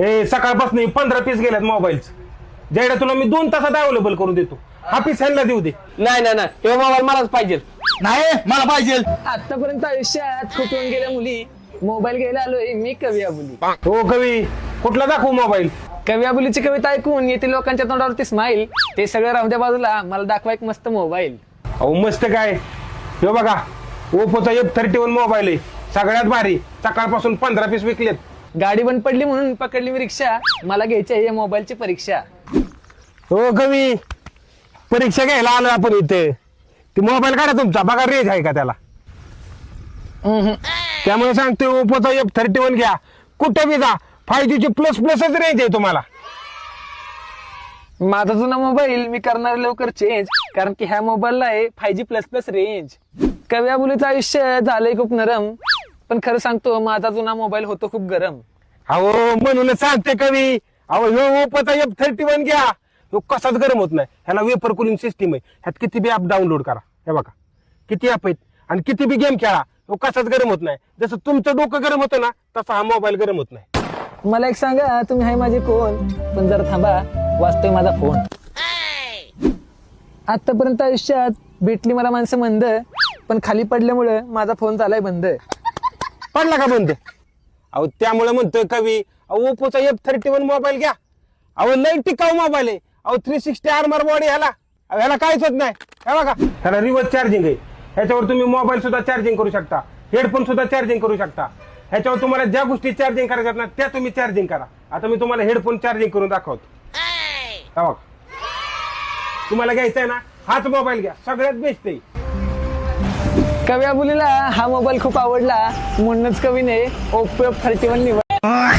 सकाळपासून 15 पीस गेल्यात मोबाईलच. जेवढ्या तुला मी 2 तासात अवेलेबल करून देतो. हा पीस ह्यांना देऊ दे. नाही नाही नाही, तो मोबाईल मलाच पाहिजे. नाही मला पाहिजे. आतापर्यंत आयुष्यात खूप येऊन गेल्या मुली, मोबाईल घ्यायला आलोय मी कवी आबुली. हो कवी, कुठला दाखवू मोबाईल? कवी आबुलीची कविता ऐकून येते लोकांच्या तोंडावरती स्माईल. ते सगळं राहू द्या बाजूला, मला दाखवा एक मस्त मोबाईल. अहो मस्त काय, हे बघा ओप्पोचा F31 मोबाईल आहे, सगळ्यात भारी. सकाळपासून 15 पीस विकलेत. गाडी बंद पडली म्हणून पकडली मी रिक्षा, मला घ्यायची आहे या मोबाईलची परीक्षा. हो कवी, परीक्षा घ्यायला आलो आपण इथे. ती मोबाईल काढा तुमचा, बघा रेंज आहे का त्याला. त्यामुळे सांगतोय ओप्पोचा F31 घ्या, कुठे बी जा. 5G ची प्लस प्लसच रेंज आहे तुम्हाला. माझा जुना मोबाईल मी करणार लवकर चेंज, कारण की ह्या मोबाईलला आहे 5G++ रेंज. कवी आबुलीचं आयुष्य झालंय खूप नरम, पण खरं सांगतो माझा जुना मोबाईल होतो खूप गरम. अहो म्हणूनच सांगते कवी, अहो ह्यो ओप्पोचा F31 घ्या. ह्यो कसाच गरम होत नाही. ह्याला वेपर कुलिंग सिस्टीम आहे. ह्यात किती बी ऍप डाउनलोड करा, हे बघा किती ऍप आहेत, आणि किती बी गेम खेळा, ह्यो कसाच गरम होत नाही. जसं तुमचं डोकं गरम होतं ना, तसा हा मोबाईल गरम होत नाही. मला एक सांगा, तुम्ही आहे माझे कोण? पण जरा थांबा, वाजतोय माझा फोन. आतापर्यंत आयुष्यात भेटली मला माणसं मंद, पण खाली पडल्यामुळे माझा फोन झालाय बंद. पडला का बंद? अहो त्यामुळे म्हणतोय कवी, अहो ओप्पोचा F31 मोबाईल घ्या. अहो लय टिकाऊ मोबाईल आहे. अहो 360 आर्मर बॉडी ह्याला. अहो ह्याला काहीच होत नाही. हे बघा ह्याला रिव्हर्स चार्जिंग आहे. ह्याच्यावर तुम्ही मोबाईल सुद्धा चार्जिंग करू शकता, हेडफोन सुद्धा चार्जिंग करू शकता. ह्याच्यावर तुम्हाला ज्या गोष्टी चार्जिंग करायच्यात ना, त्या तुम्ही चार्जिंग करा. आता मी तुम्हाला हेडफोन चार्जिंग करून दाखवतो. हे बघा, तुम्हाला घ्यायचा आहे ना, हाच मोबाईल घ्या, सगळ्यात बेस्ट आहे. कवी आबुलीला हा मोबाईल खूप आवडला, म्हणूनच कवीने ओप्पो F31 निवडला.